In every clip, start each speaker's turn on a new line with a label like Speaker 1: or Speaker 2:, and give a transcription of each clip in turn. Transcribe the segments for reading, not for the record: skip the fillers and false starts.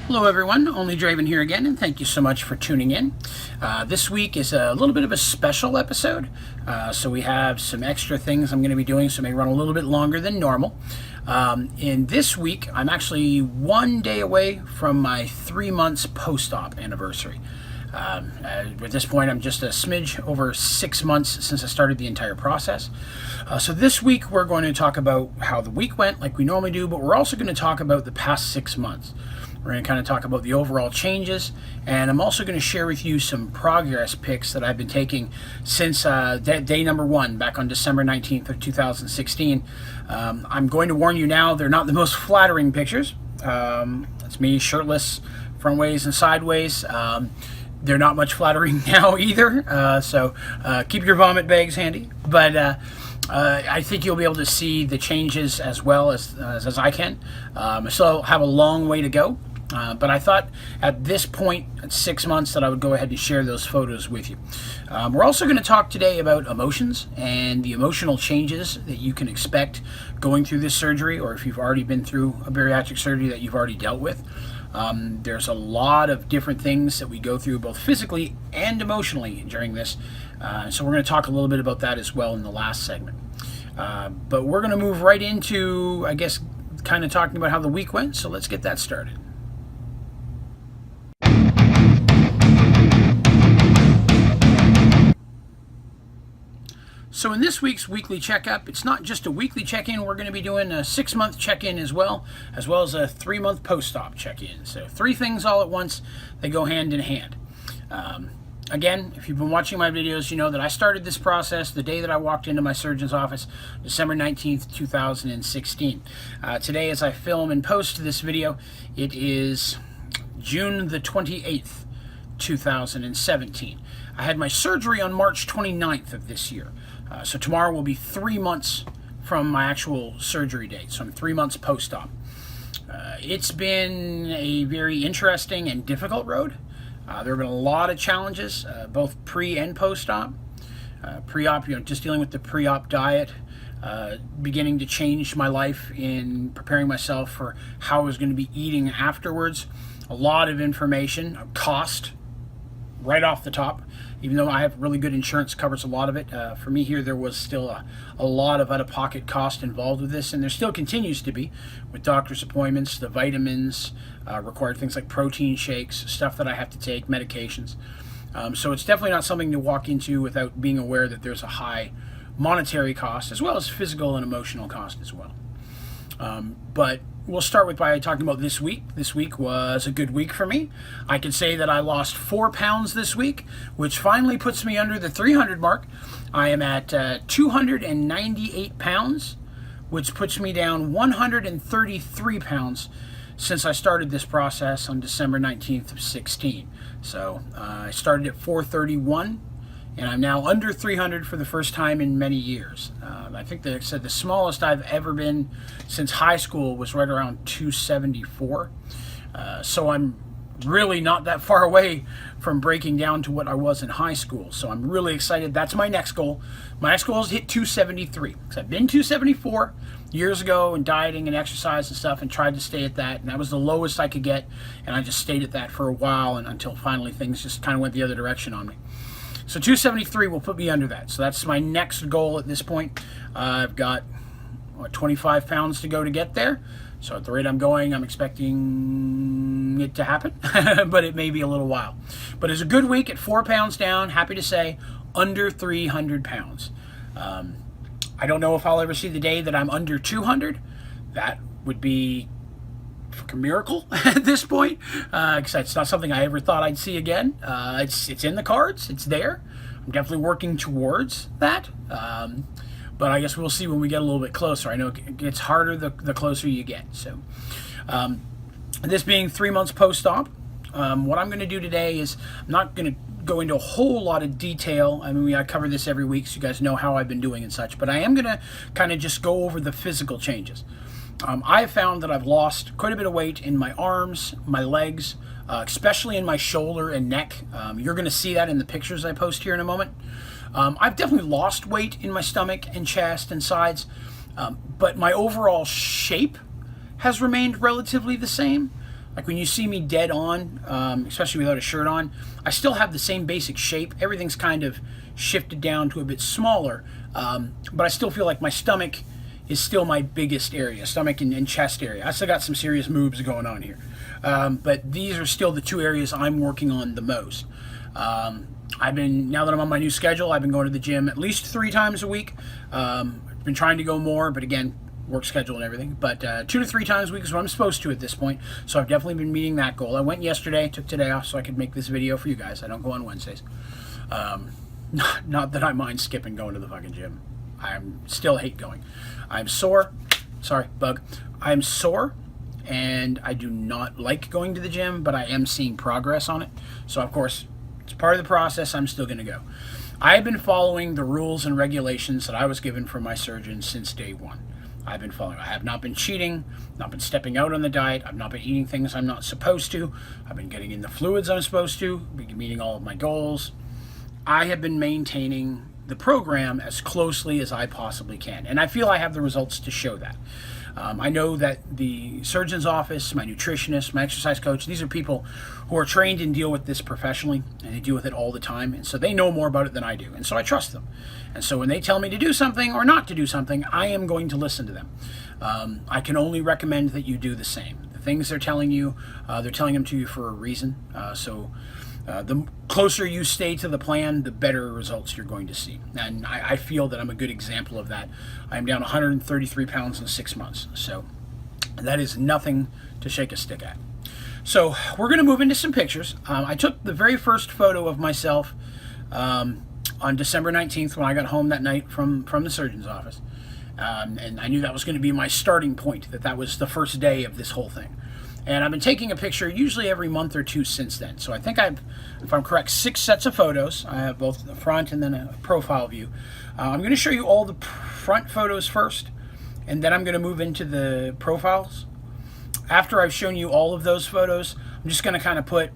Speaker 1: Hello everyone, onlydraven here again, and thank you so much for tuning in. This week is a little bit of a special episode, so we have some extra things I'm going to be doing, so it may run a little bit longer than normal. In this week, I'm actually 1 day away from my 3 months post-op anniversary. At this point, I'm just a smidge over 6 months since I started the entire process. So this week, we're going to talk about how the week went, like we normally do, but we're also going to talk about the past 6 months. We're going to kind of talk about the overall changes, and I'm also going to share with you some progress pics that I've been taking since day number 1, back on December 19th of 2016. I'm going to warn you now, they're not the most flattering pictures. That's me shirtless, front ways and sideways. They're not much flattering now either, so keep your vomit bags handy. But I think you'll be able to see the changes as well as I can. I still have a long way to go. But I thought at this point, at 6 months, that I would go ahead and share those photos with you. We're also going to talk today about emotions and the emotional changes that you can expect going through this surgery, or if you've already been through a bariatric surgery that you've already dealt with. There's a lot of different things that we go through both physically and emotionally during this. So we're going to talk a little bit about that as well in the last segment. But we're going to move right into, I guess, kind of talking about how the week went. So let's get that started. So in this week's weekly checkup, it's not just a weekly check-in. We're going to be doing a 6-month check-in as well as a 3-month post-op check-in. So 3 things all at once. They go hand in hand. Again, if you've been watching my videos, you know that I started this process the day that I walked into my surgeon's office, December 19th, 2016. Today, as I film and post this video, it is June the 28th, 2017. I had my surgery on March 29th of this year. So tomorrow will be 3 months from my actual surgery date. So I'm 3 months post-op. It's been a very interesting and difficult road. There have been a lot of challenges, both pre and post-op. Pre-op, just dealing with the pre-op diet, beginning to change my life in preparing myself for how I was going to be eating afterwards. A lot of information, cost, right off the top. Even though I have really good insurance, covers a lot of it. For me here, there was still a lot of out-of-pocket cost involved with this, and there still continues to be with doctor's appointments, the vitamins, required things like protein shakes, stuff that I have to take, medications. So it's definitely not something to walk into without being aware that there's a high monetary cost, as well as physical and emotional cost as well. But we'll start by talking about this week. This week was a good week for me. I could say that I lost 4 pounds this week, which finally puts me under the 300 mark. I am at 298 pounds, which puts me down 133 pounds since I started this process on December 19th of 16. So I started at 431. And I'm now under 300 for the first time in many years. I think they said the smallest I've ever been since high school was right around 274. So I'm really not that far away from breaking down to what I was in high school. So I'm really excited. That's my next goal. My next goal is to hit 273. Because I've been 274 years ago and dieting and exercise and stuff and tried to stay at that. And that was the lowest I could get. And I just stayed at that for a while and until finally things just kind of went the other direction on me. So 273 will put me under that. So that's my next goal at this point. I've got 25 pounds to go to get there. So at the rate I'm going, I'm expecting it to happen, but it may be a little while. But it's a good week at 4 pounds down. Happy to say, under 300 pounds. I don't know if I'll ever see the day that I'm under 200. That would be a miracle at this point, because it's not something I ever thought I'd see again. It's in the cards. It's there. I'm definitely working towards that. But I guess we'll see when we get a little bit closer. I know it gets harder the closer you get. So this being 3 months post-op, what I'm going to do today is I'm not going to go into a whole lot of detail. I mean, I cover this every week, so you guys know how I've been doing and such. But I am going to kind of just go over the physical changes. I have found that I've lost quite a bit of weight in my arms, my legs, especially in my shoulder and neck. You're going to see that in the pictures I post here in a moment. I've definitely lost weight in my stomach and chest and sides, but my overall shape has remained relatively the same. Like when you see me dead on, especially without a shirt on, I still have the same basic shape. Everything's kind of shifted down to a bit smaller, but I still feel like my stomach is still my biggest area, stomach and chest area. I still got some serious moves going on here. But these are still the two areas I'm working on the most. Now that I'm on my new schedule, I've been going to the gym at least 3 times a week. I've been trying to go more, but again, work schedule and everything. But 2 to 3 times a week is what I'm supposed to at this point. So I've definitely been meeting that goal. I went yesterday, took today off so I could make this video for you guys. I don't go on Wednesdays. Not that I mind skipping going to the fucking gym. I still hate going. I'm sore. Sorry, bug. I'm sore, and I do not like going to the gym, but I am seeing progress on it. So, of course, it's part of the process. I'm still going to go. I have been following the rules and regulations that I was given from my surgeon since day one. I've been following. I have not been cheating, not been stepping out on the diet. I've not been eating things I'm not supposed to. I've been getting in the fluids I'm supposed to, been meeting all of my goals. I have been maintaining the program as closely as I possibly can, and I feel I have the results to show that. I know that the surgeon's office, my nutritionist, my exercise coach, these are people who are trained and deal with this professionally, and they deal with it all the time, and so they know more about it than I do, and so I trust them. And so when they tell me to do something or not to do something, I am going to listen to them. I can only recommend that you do the same. The things they're telling you, they're telling them to you for a reason. The closer you stay to the plan, the better results you're going to see. And I feel that I'm a good example of that. I'm down 133 pounds in 6 months. So that is nothing to shake a stick at. So we're going to move into some pictures. I took the very first photo of myself on December 19th when I got home that night from the surgeon's office. And I knew that was going to be my starting point, that was the first day of this whole thing. And I've been taking a picture usually every month or 2 since then. So I think I've, if I'm correct, 6 sets of photos. I have both the front and then a profile view. I'm going to show you all the front photos first, and then I'm going to move into the profiles. After I've shown you all of those photos, I'm just going to kind of put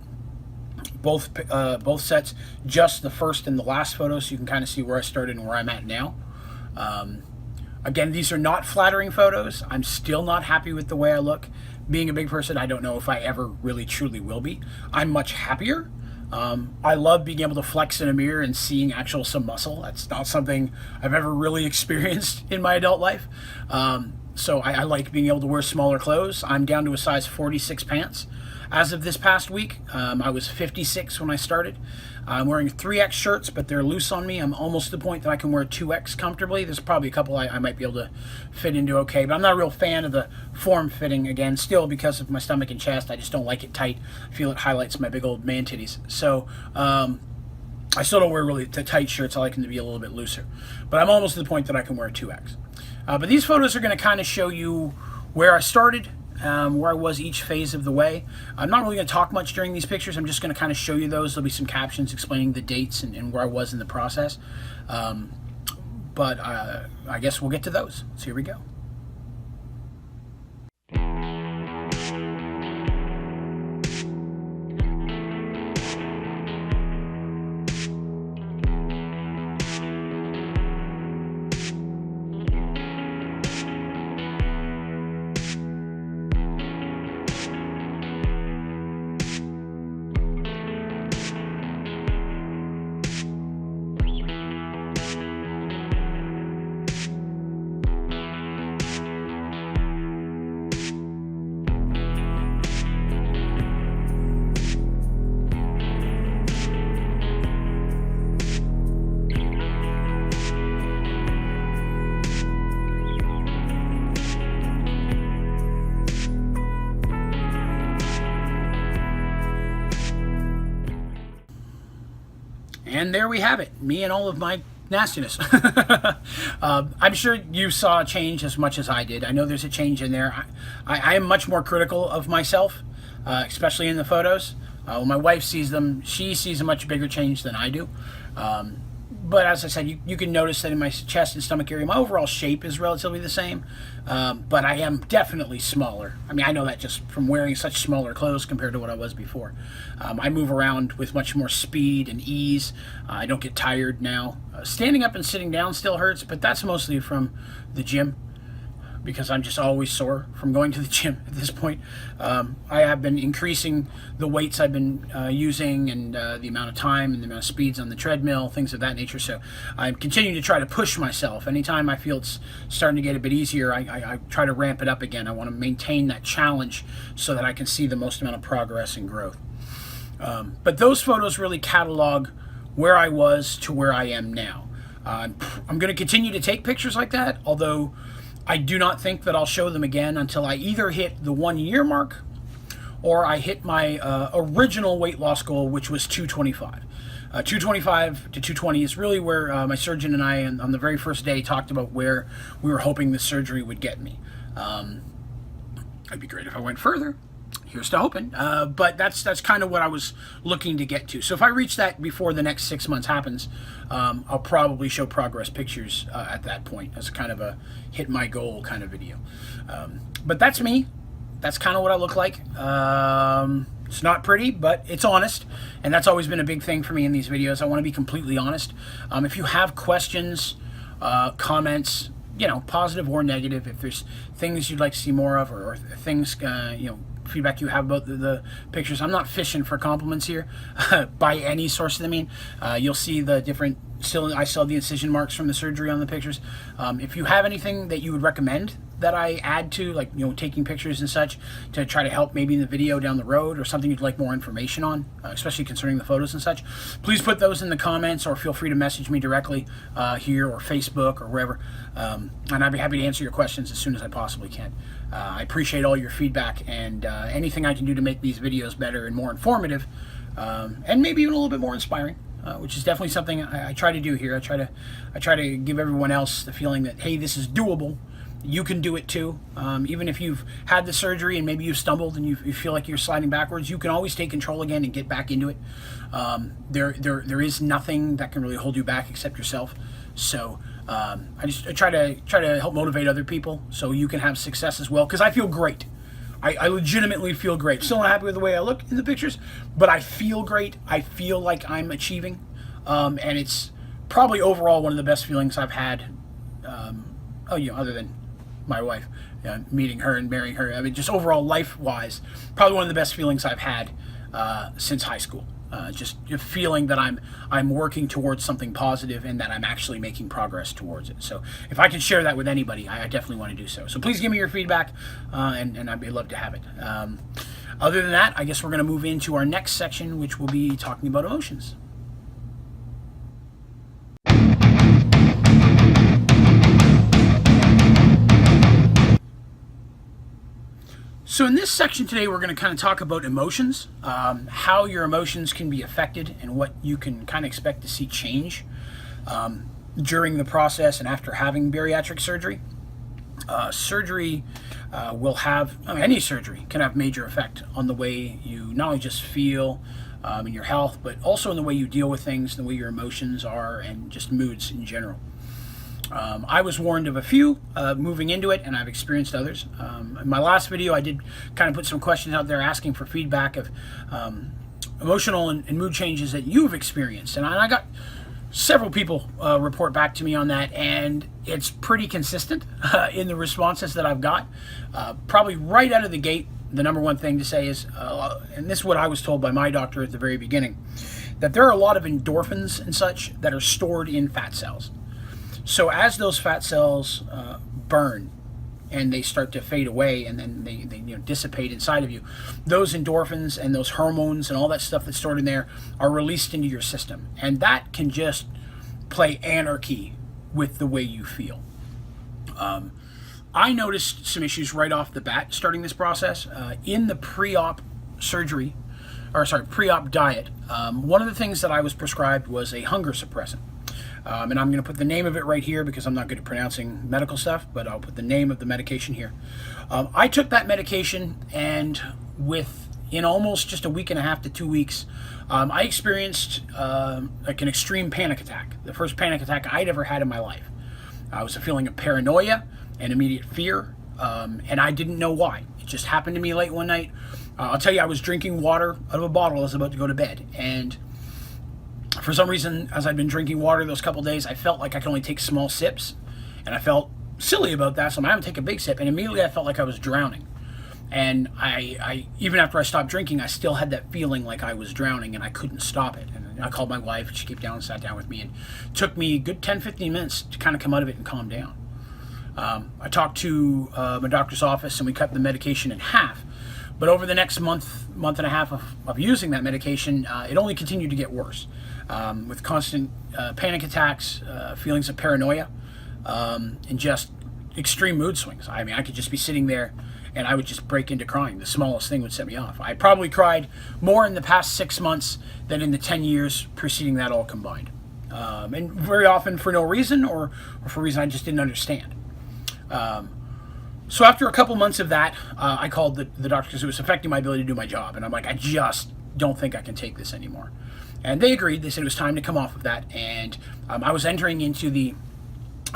Speaker 1: both sets, just the first and the last photo, so you can kind of see where I started and where I'm at now. Again, these are not flattering photos. I'm still not happy with the way I look. Being a big person, I don't know if I ever really truly will be. I'm much happier. I love being able to flex in a mirror and seeing some muscle. That's not something I've ever really experienced in my adult life. So I like being able to wear smaller clothes. I'm down to a size 46 pants. As of this past week, I was 56 when I started. I'm wearing 3X shirts, but they're loose on me. I'm almost to the point that I can wear 2X comfortably. There's probably a couple I might be able to fit into okay, but I'm not a real fan of the form fitting, again, still because of my stomach and chest. I just don't like it tight. I feel it highlights my big old man titties. So I still don't wear really tight shirts. I like them to be a little bit looser. But I'm almost to the point that I can wear 2X. But these photos are going to kind of show you where I started, where I was each phase of the way. I'm not really going to talk much during these pictures. I'm just going to kind of show you those. There'll be some captions explaining the dates and where I was in the process. But I guess we'll get to those. So here we go. And there we have it, me and all of my nastiness. I'm sure you saw a change as much as I did. I know there's a change in there. I am much more critical of myself, especially in the photos. When my wife sees them, she sees a much bigger change than I do. But as I said, you can notice that in my chest and stomach area, my overall shape is relatively the same, but I am definitely smaller. I mean, I know that just from wearing such smaller clothes compared to what I was before. I move around with much more speed and ease. I don't get tired now. Standing up and sitting down still hurts, but that's mostly from the gym, because I'm just always sore from going to the gym at this point. I have been increasing the weights I've been using, and the amount of time and the amount of speeds on the treadmill, things of that nature. So I'm continuing to try to push myself. Anytime I feel it's starting to get a bit easier, I try to ramp it up again. I want to maintain that challenge so that I can see the most amount of progress and growth. But those photos really catalog where I was to where I am now. I'm going to continue to take pictures like that, although I do not think that I'll show them again until I either hit the 1 year mark or I hit my original weight loss goal, which was 225. 225 to 220 is really where my surgeon and I, on the very first day, talked about where we were hoping the surgery would get me. It'd be great if I went further. Here's to hoping. But that's kind of what I was looking to get to. So if I reach that before the next 6 months happens, I'll probably show progress pictures at that point as kind of a hit my goal kind of video. But that's me. That's kind of what I look like. It's not pretty, but it's honest. And that's always been a big thing for me in these videos. I want to be completely honest. If you have questions, comments, positive or negative, if there's things you'd like to see more of, or things, feedback you have about the pictures. I'm not fishing for compliments here by any source of the mean. You'll see the different, I still have the incision marks from the surgery on the pictures. If you have anything that you would recommend that I add to, like, taking pictures and such to try to help maybe in the video down the road, or something you'd like more information on, especially concerning the photos and such, please put those in the comments, or feel free to message me directly here or Facebook or wherever, and I'd be happy to answer your questions as soon as I possibly can. I appreciate all your feedback, and anything I can do to make these videos better and more informative, and maybe even a little bit more inspiring, which is definitely something I try to do here. I try to give everyone else the feeling that, hey, this is doable. You can do it too. Even if you've had the surgery and maybe you've stumbled and you feel like you're sliding backwards, you can always take control again and get back into it. There is nothing that can really hold you back except yourself. So I try to help motivate other people so you can have success as well, because I feel great. I legitimately feel great. Still not happy with the way I look in the pictures, but I feel great. I feel like I'm achieving, and it's probably overall one of the best feelings I've had. Other than my wife, meeting her and marrying her. I mean, just overall life-wise, probably one of the best feelings I've had since high school. Just feeling that I'm working towards something positive and that I'm actually making progress towards it. So if I can share that with anybody, I definitely want to do so. So please give me your feedback, and I'd love to have it. Other than that, I guess we're going to move into our next section, which will be talking about emotions. So in this section today, we're going to kind of talk about emotions, how your emotions can be affected, and what you can kind of expect to see change during the process and after having bariatric surgery. Surgery will have, any surgery can have major effect on the way you not only just feel in your health, but also in the way you deal with things, the way your emotions are, and just moods in general. I was warned of a few moving into it, and I've experienced others. In my last video, I did kind of put some questions out there asking for feedback of emotional and mood changes that you've experienced. And I got several people report back to me on that, and it's pretty consistent in the responses that I've got. Probably right out of the gate, the number one thing to say is, and this is what I was told by my doctor at the very beginning, that there are a lot of endorphins and such that are stored in fat cells. So as those fat cells burn and they start to fade away, and then they dissipate inside of you, those endorphins and those hormones and all that stuff that's stored in there are released into your system, and that can just play anarchy with the way you feel. I noticed some issues right off the bat starting this process in the pre-op surgery, pre-op diet. One of the things that I was prescribed was a hunger suppressant. And I'm going to put the name of it right here because I'm not good at pronouncing medical stuff, but I'll put the name of the medication here. I took that medication, and with in almost just a week and a half to 2 weeks, I experienced like an extreme panic attack. The first panic attack I'd ever had in my life. I was a feeling of paranoia and immediate fear, and I didn't know why. It just happened to me late one night. I'll tell you, I was drinking water out of a bottle. I was about to go to bed, and for some reason, as I'd been drinking water those couple days, I felt like I could only take small sips, and I felt silly about that, so I'm going to take a big sip, and immediately I felt like I was drowning. And I even after I stopped drinking, I still had that feeling like I was drowning, and I couldn't stop it. And I called my wife, and she came down and sat down with me, and it took me a good 10-15 minutes to kind of come out of it and calm down. I talked to my doctor's office, and we cut the medication in half. But over the next month and a half of using that medication, it only continued to get worse, with constant panic attacks, feelings of paranoia, and just extreme mood swings. I mean, I could just be sitting there and I would just break into crying. The smallest thing would set me off. I probably cried more in the past 6 months than in the 10 years preceding that all combined. And very often for no reason or for a reason I just didn't understand. So after a couple months of that, I called the doctor because it was affecting my ability to do my job. And I'm like, I just don't think I can take this anymore. And they agreed. They said it was time to come off of that. And I was entering into the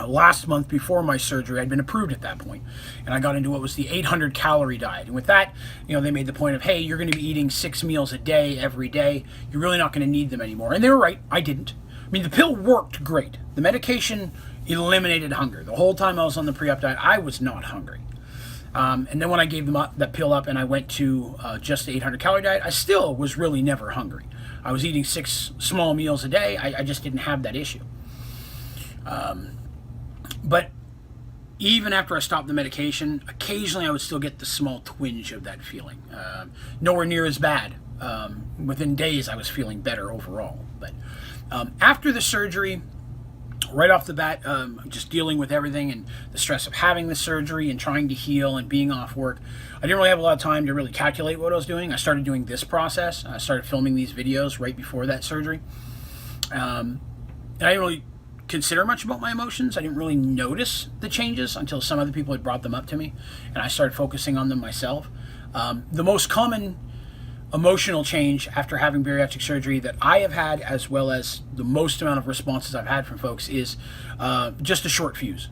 Speaker 1: last month before my surgery. I'd been approved at that point, and I got into what was the 800 calorie diet. And with that, they made the point of, hey, you're going to be eating 6 meals a day every day. You're really not going to need them anymore. And they were right. I didn't. I mean, the pill worked great. The medication eliminated hunger. The whole time I was on the pre-op diet, I was not hungry. And then when I gave them that pill up and I went to just the 800 calorie diet, I still was really never hungry. I was eating 6 small meals a day. I just didn't have that issue. But even after I stopped the medication, occasionally I would still get the small twinge of that feeling. Nowhere near as bad. Within days, I was feeling better overall. But after the surgery, right off the bat, just dealing with everything and the stress of having the surgery and trying to heal and being off work, I didn't really have a lot of time to really calculate what I was doing. I started doing this process. I started filming these videos right before that surgery. And I didn't really consider much about my emotions. I didn't really notice the changes until some other people had brought them up to me, and I started focusing on them myself. The most common emotional change after having bariatric surgery that I have had, as well as the most amount of responses I've had from folks, is just a short fuse.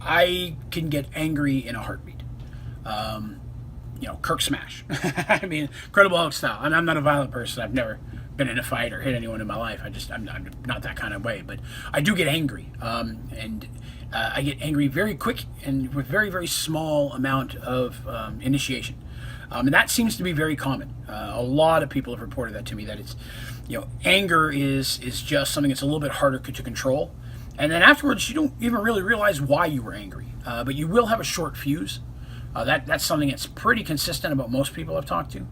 Speaker 1: I can get angry in a heartbeat. Kirk smash. I mean, Incredible Hulk style. And I'm not a violent person. I've never been in a fight or hit anyone in my life. I'm not that kind of way, but I do get angry, and I get angry very quick and with very, very small amount of initiation, and that seems to be very common. A lot of people have reported that to me, that it's, anger is just something that's a little bit harder to control, and then afterwards you don't even really realize why you were angry, but you will have a short fuse. That's something that's pretty consistent about most people I've talked to.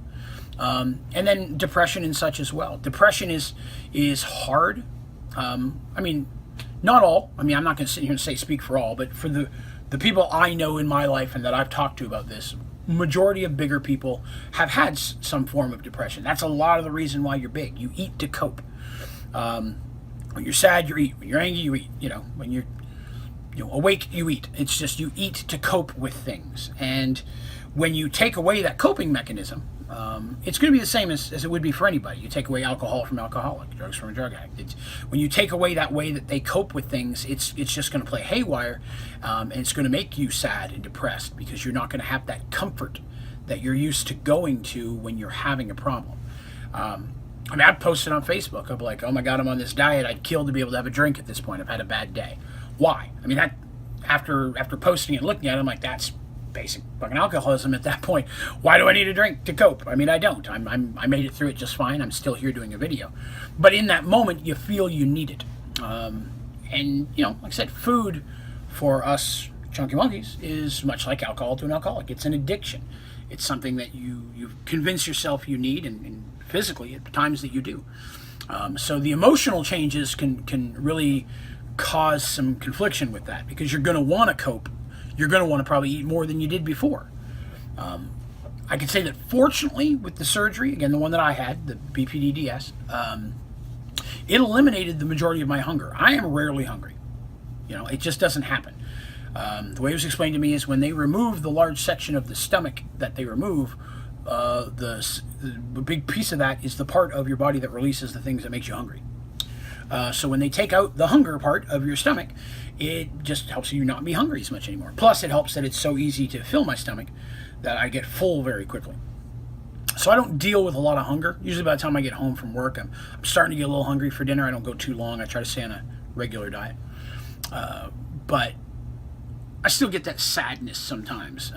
Speaker 1: And then depression and such as well. Depression is hard. I mean, not all. I mean, I'm not going to sit here and speak for all, but for the people I know in my life and that I've talked to about this, majority of bigger people have had some form of depression. That's a lot of the reason why you're big. You eat to cope. When you're sad, you eat. When you're angry, you eat. When you're awake, you eat. It's just you eat to cope with things. And when you take away that coping mechanism, it's going to be the same as it would be for anybody. You take away alcohol from alcoholic, drugs from a drug addict. When you take away that way that they cope with things, it's just going to play haywire, and it's going to make you sad and depressed because you're not going to have that comfort that you're used to going to when you're having a problem. I mean, I've posted on Facebook, I'm like, oh my God, I'm on this diet. I'd kill to be able to have a drink at this point. I've had a bad day. Why? I mean, that after posting and looking at it, I'm like, that's basic fucking alcoholism at that point. Why do I need a drink to cope? I mean, I don't. I made it through it just fine. I'm still here doing a video. But in that moment, you feel you need it. And, like I said, food for us chunky monkeys is much like alcohol to an alcoholic. It's an addiction. It's something that you convince yourself you need, and physically at times that you do. So the emotional changes can really cause some confliction with that, because you're going to want to cope. You're going to want to probably eat more than you did before. I can say that fortunately with the surgery, again, the one that I had, the BPDDS, it eliminated the majority of my hunger. I am rarely hungry. It just doesn't happen. The way it was explained to me is when they remove the large section of the stomach that they remove, the big piece of that is the part of your body that releases the things that makes you hungry. So when they take out the hunger part of your stomach, it just helps you not be hungry as much anymore. Plus, it helps that it's so easy to fill my stomach that I get full very quickly. So I don't deal with a lot of hunger. Usually by the time I get home from work, I'm starting to get a little hungry for dinner. I don't go too long. I try to stay on a regular diet. But I still get that sadness sometimes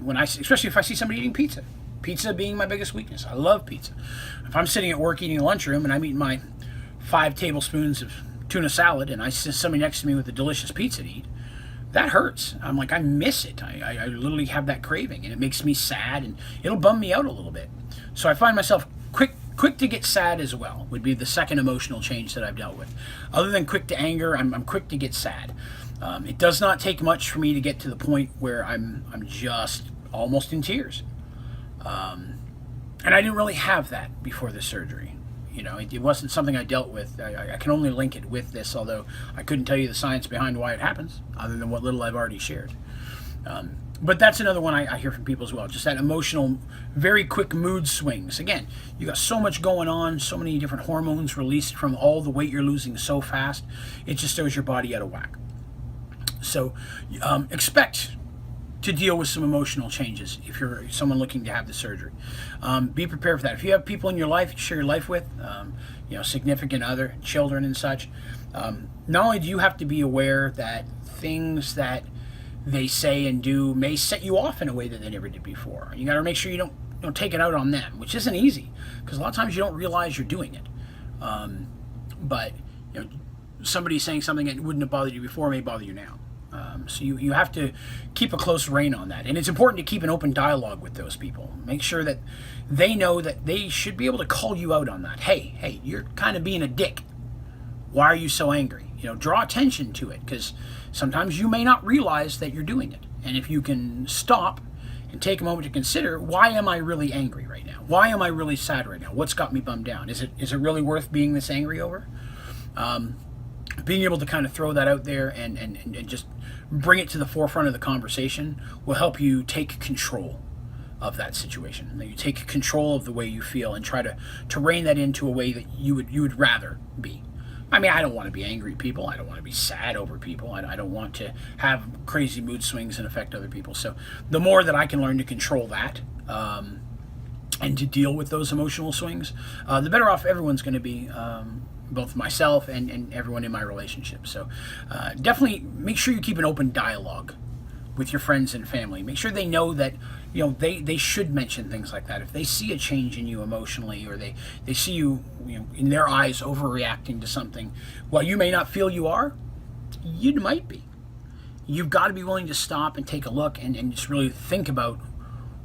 Speaker 1: especially if I see somebody eating pizza. Pizza being my biggest weakness. I love pizza. If I'm sitting at work eating a lunchroom and I'm eating my 5 tablespoons of tuna salad and I see somebody next to me with a delicious pizza to eat, that hurts. I'm like, I miss it. I literally have that craving, and it makes me sad, and it'll bum me out a little bit. So I find myself quick to get sad as well, would be the second emotional change that I've dealt with. Other than quick to anger, I'm quick to get sad. It does not take much for me to get to the point where I'm just almost in tears. And I didn't really have that before the surgery. It wasn't something I dealt with. I can only link it with this, although I couldn't tell you the science behind why it happens, other than what little I've already shared. But that's another one I hear from people as well. Just that emotional, very quick mood swings. Again, you got so much going on, so many different hormones released from all the weight you're losing so fast. It just throws your body out of whack. So expect to deal with some emotional changes if you're someone looking to have the surgery. Be prepared for that. If you have people in your life you share your life with, significant other, children and such, not only do you have to be aware that things that they say and do may set you off in a way that they never did before. You got to make sure you don't take it out on them, which isn't easy because a lot of times you don't realize you're doing it. But somebody saying something that wouldn't have bothered you before may bother you now. So you have to keep a close rein on that. And it's important to keep an open dialogue with those people. Make sure that they know that they should be able to call you out on that. Hey, you're kind of being a dick. Why are you so angry? Draw attention to it, because sometimes you may not realize that you're doing it. And if you can stop and take a moment to consider, why am I really angry right now? Why am I really sad right now? What's got me bummed down? Is it really worth being this angry over? Being able to kind of throw that out there and just bring it to the forefront of the conversation will help you take control of that situation. You take control of the way you feel and try to rein that into a way that you would rather be. I mean, I don't want to be angry at people. I don't want to be sad over people. I don't want to have crazy mood swings and affect other people. So the more that I can learn to control that and to deal with those emotional swings, the better off everyone's going to be, both myself and everyone in my relationship. So definitely make sure you keep an open dialogue with your friends and family. Make sure they know that they should mention things like that. If they see a change in you emotionally, or they see you, in their eyes overreacting to something, while you may not feel you are, you might be. You've got to be willing to stop and take a look and just really think about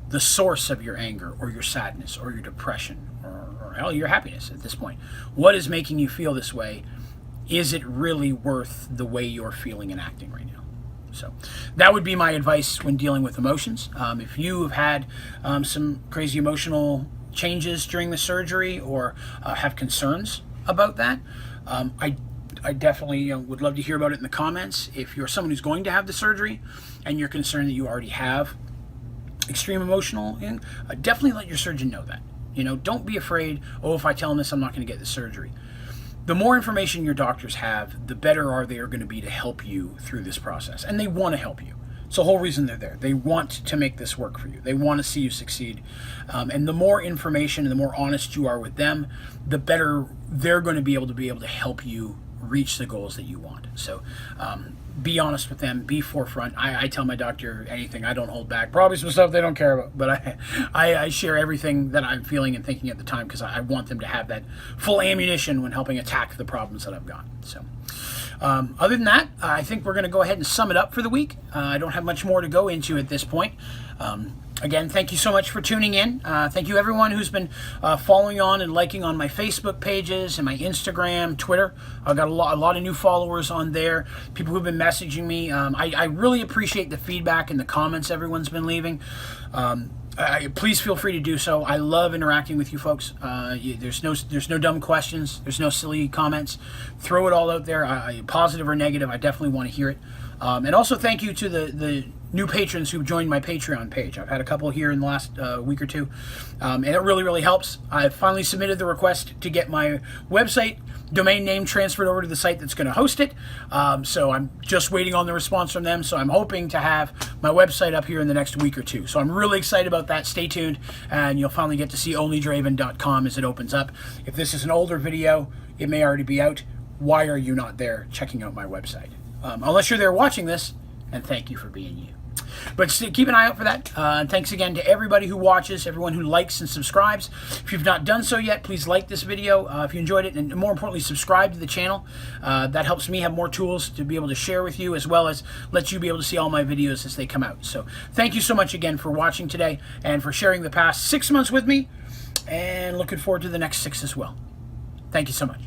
Speaker 1: the source of your anger or your sadness or your depression or hell, your happiness at this point. What is making you feel this way? Is it really worth the way you're feeling and acting right now? So that would be my advice when dealing with emotions. If you have had some crazy emotional changes during the surgery or have concerns about that, I definitely would love to hear about it in the comments. If you're someone who's going to have the surgery and you're concerned that you already have extreme emotional, definitely let your surgeon know that. Don't be afraid, if I tell them this, I'm not going to get the surgery. The more information your doctors have, the better they are going to be to help you through this process. And they want to help you. It's the whole reason they're there. They want to make this work for you. They want to see you succeed. And the more information and the more honest you are with them, the better they're going to be able to help you reach the goals that you want. So be honest with them, be forefront. I tell my doctor anything. I don't hold back. Probably some stuff they don't care about, but I share everything that I'm feeling and thinking at the time, because I want them to have that full ammunition when helping attack the problems that I've got. So other than that, I think we're going to go ahead and sum it up for the week. I don't have much more to go into at this point. Again, thank you so much for tuning in. Thank you everyone who's been following on and liking on my Facebook pages and my Instagram, Twitter. I've got a lot of new followers on there, people who've been messaging me. I really appreciate the feedback and the comments everyone's been leaving. Please feel free to do so. I love interacting with you folks. There's no dumb questions. There's no silly comments. Throw it all out there, positive or negative. I definitely want to hear it. And also thank you to the new patrons who've joined my Patreon page. I've had a couple here in the last week or two, and it really, really helps. I've finally submitted the request to get my website domain name transferred over to the site that's going to host it. So I'm just waiting on the response from them. So I'm hoping to have my website up here in the next week or two. So I'm really excited about that. Stay tuned, and you'll finally get to see onlydraven.com as it opens up. If this is an older video, it may already be out. Why are you not there checking out my website? Unless you're there watching this, and thank you for being you. But keep an eye out for that. And thanks again to everybody who watches, everyone who likes and subscribes. If you've not done so yet, please like this video if you enjoyed it, and more importantly, subscribe to the channel. That helps me have more tools to be able to share with you, as well as let you be able to see all my videos as they come out. So thank you so much again for watching today and for sharing the past 6 months with me, and looking forward to the next 6 as well. Thank you so much.